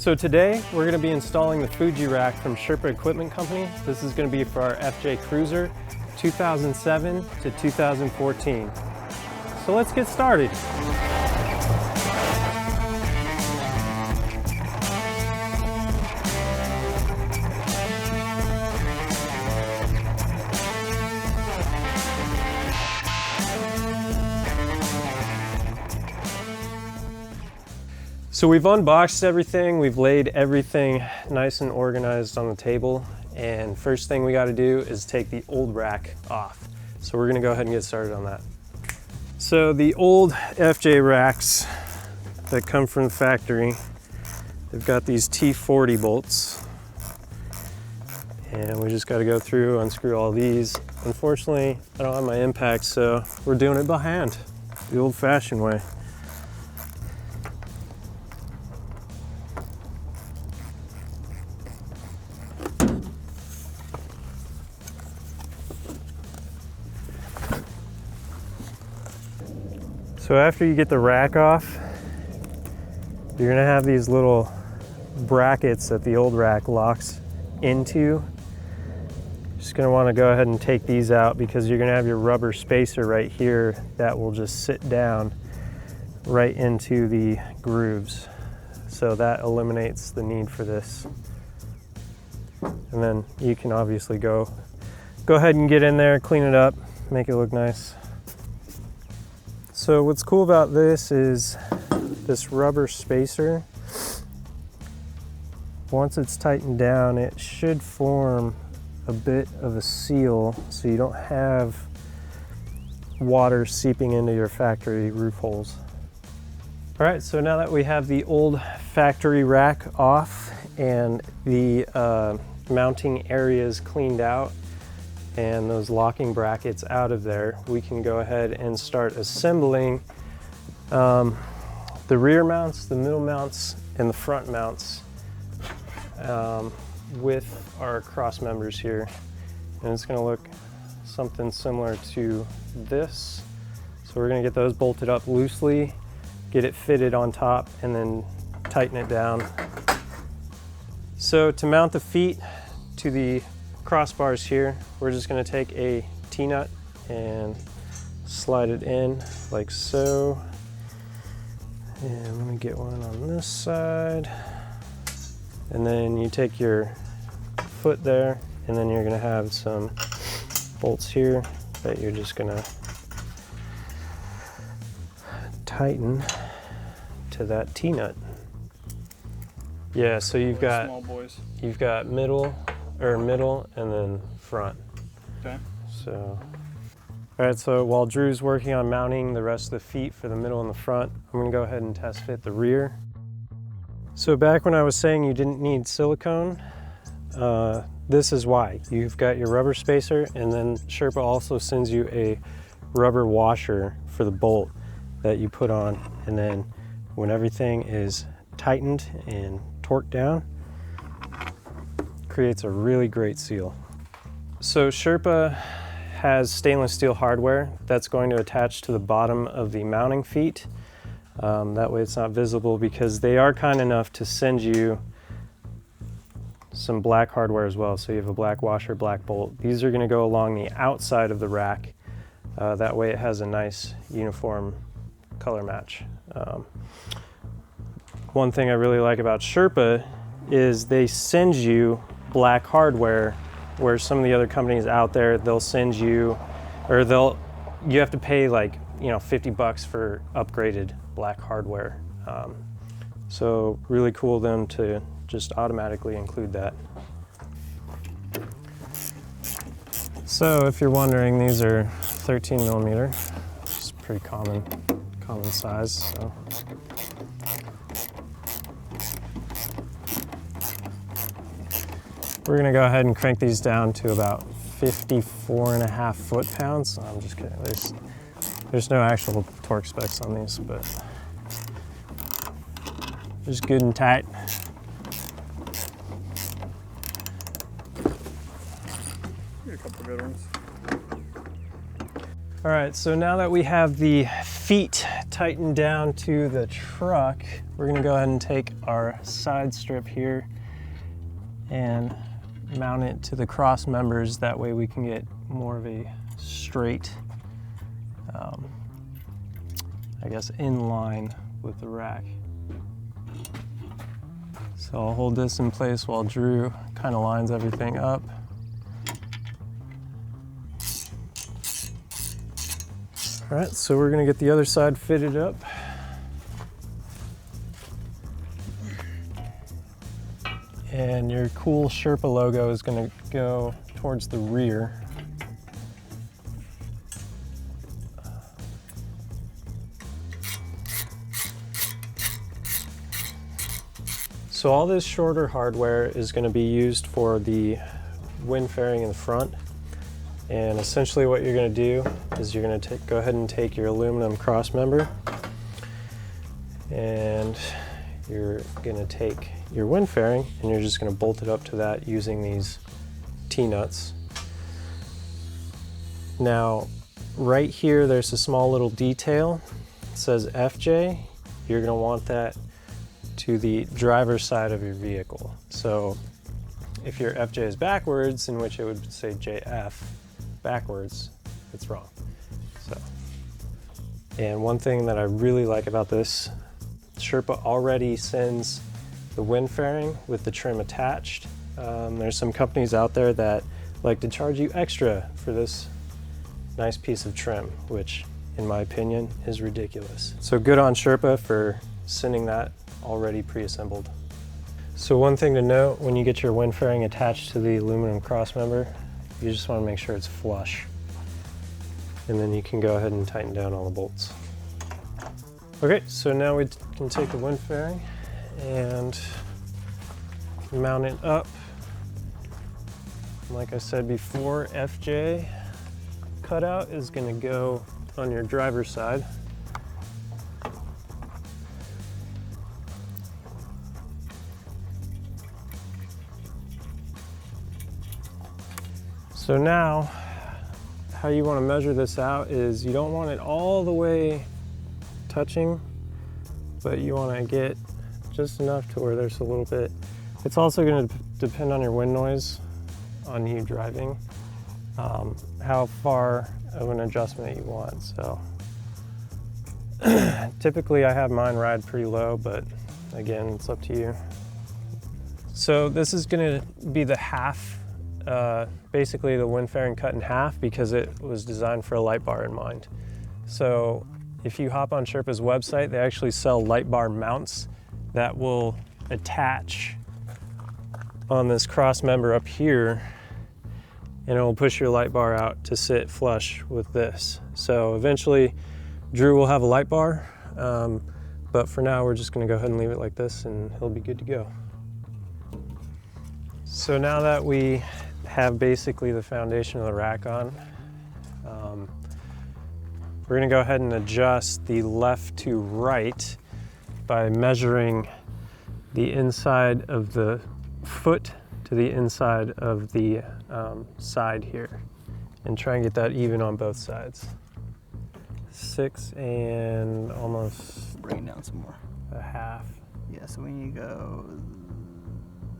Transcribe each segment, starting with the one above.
So today we're going to be installing the Fuji rack from Sherpa Equipment Company. This is going to be for our FJ Cruiser 2007 to 2014. So let's get started. So we've unboxed everything, we've laid everything nice and organized on the table, and first thing we got to do is take the old rack off. So we're going to go ahead and get started on that. So the old FJ racks that come from the factory, they've got these T40 bolts, and we just got to go through, unscrew all these. Unfortunately, I don't have my impact, so we're doing it by hand, the old-fashioned way. So after you get the rack off, you're gonna have these little brackets that the old rack locks into. Just gonna wanna go ahead and take these out because you're gonna have your rubber spacer right here that will just sit down right into the grooves. So that eliminates the need for this. And then you can obviously go ahead and get in there, clean it up, make it look nice. So what's cool about this is this rubber spacer. Once it's tightened down, it should form a bit of a seal so you don't have water seeping into your factory roof holes. All right, so now that we have the old factory rack off and the mounting areas cleaned out, and those locking brackets out of there, we can go ahead and start assembling the rear mounts, the middle mounts, and the front mounts with our cross members here. And it's gonna look something similar to this. So we're gonna get those bolted up loosely, get it fitted on top, and then tighten it down. So to mount the feet to the crossbars here, we're just going to take a T-nut and slide it in like so. And I'm going to get one on this side. And then you take your foot there, and then you're going to have some bolts here that you're just going to tighten to that T-nut. Yeah, so you've got middle and then front. Okay. So, all right, so while Drew's working on mounting the rest of the feet for the middle and the front, I'm gonna go ahead and test fit the rear. So back when I was saying you didn't need silicone, this is why. You've got your rubber spacer, and then Sherpa also sends you a rubber washer for the bolt that you put on, and then when everything is tightened and torqued down, creates a really great seal. So Sherpa has stainless steel hardware that's going to attach to the bottom of the mounting feet. That way it's not visible, because they are kind enough to send you some black hardware as well. So you have a black washer, black bolt. These are going to go along the outside of the rack. That way it has a nice uniform color match. One thing I really like about Sherpa is they send you black hardware, where some of the other companies out there, they'll send you, or you have to pay like, $50 for upgraded black hardware. So really cool of them to just automatically include that. So if you're wondering, these are 13 millimeter, which is pretty common size. So. We're gonna go ahead and crank these down to about 54.5 foot-pounds. I'm just kidding, there's no actual torque specs on these, but just good and tight. A couple good ones. All right, so now that we have the feet tightened down to the truck, we're gonna go ahead and take our side strip here and mount it to the cross members. That way we can get more of a straight, I guess, in line with the rack. So I'll hold this in place while Drew kind of lines everything up. All right, so we're gonna get the other side fitted up. And your cool Sherpa logo is gonna go towards the rear. So all this shorter hardware is gonna be used for the wind fairing in the front. And essentially what you're going to do is you're going to go ahead and take your aluminum cross member, and you're going to take your wind fairing and you're just going to bolt it up to that using these T-nuts. Now right here there's a small little detail. It says FJ. You're going to want that to the driver's side of your vehicle. So if your FJ is backwards, in which it would say JF, backwards, it's wrong. So, and one thing that I really like about this, Sherpa already sends the wind fairing with the trim attached. There's some companies out there that like to charge you extra for this nice piece of trim, which in my opinion is ridiculous. So good on Sherpa for sending that already pre-assembled. So one thing to note, when you get your wind fairing attached to the aluminum cross member, you just want to make sure it's flush. And then you can go ahead and tighten down all the bolts. Okay, so now we can take the wind fairing and mount it up. Like I said before, FJ cutout is going to go on your driver's side. So now, how you want to measure this out is you don't want it all the way touching, but you want to get just enough to where there's a little bit. It's also going to depend on your wind noise on you driving, how far of an adjustment you want. So typically I have mine ride pretty low, but again, it's up to you. So this is going to be the half. Basically the wind fairing cut in half because it was designed for a light bar in mind. So if you hop on Sherpa's website, they actually sell light bar mounts that will attach on this cross member up here, and it will push your light bar out to sit flush with this. So eventually Drew will have a light bar, but for now we're just going to go ahead and leave it like this and he'll be good to go. So now that we have basically the foundation of the rack on, we're going to go ahead and adjust the left to right by measuring the inside of the foot to the inside of the side here, and try and get that even on both sides. 6 and almost bring it down some more. a half. Yeah, so when you go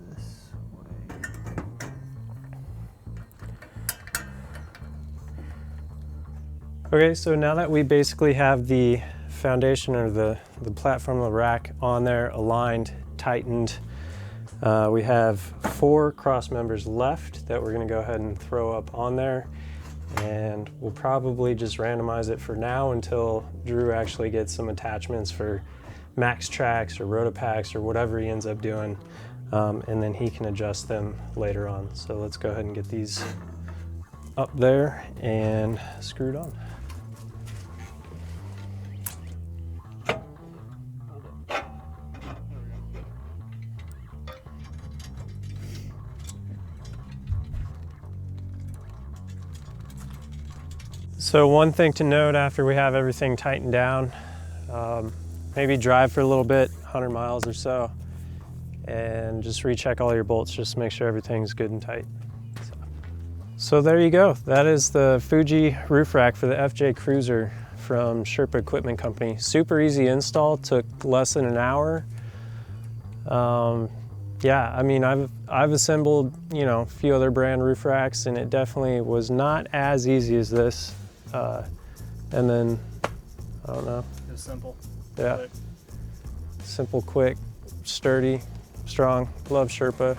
this way. Okay, so now that we basically have the foundation or the platform of the rack on there, aligned, tightened, we have 4 cross members left that we're going to go ahead and throw up on there, and we'll probably just randomize it for now until Drew actually gets some attachments for max tracks or rotopacks or whatever he ends up doing, and then he can adjust them later on. So let's go ahead and get these up there and screwed on. So one thing to note after we have everything tightened down, maybe drive for a little bit, 100 miles or so, and just recheck all your bolts just to make sure everything's good and tight. So there you go. That is the Fuji roof rack for the FJ Cruiser from Sherpa Equipment Company. Super easy install, took less than an hour. Yeah, I mean, I've assembled, you know, a few other brand roof racks, and it definitely was not as easy as this. And then, I don't know. It was simple. Yeah. Quick. Simple, quick, sturdy, strong. Love Sherpa.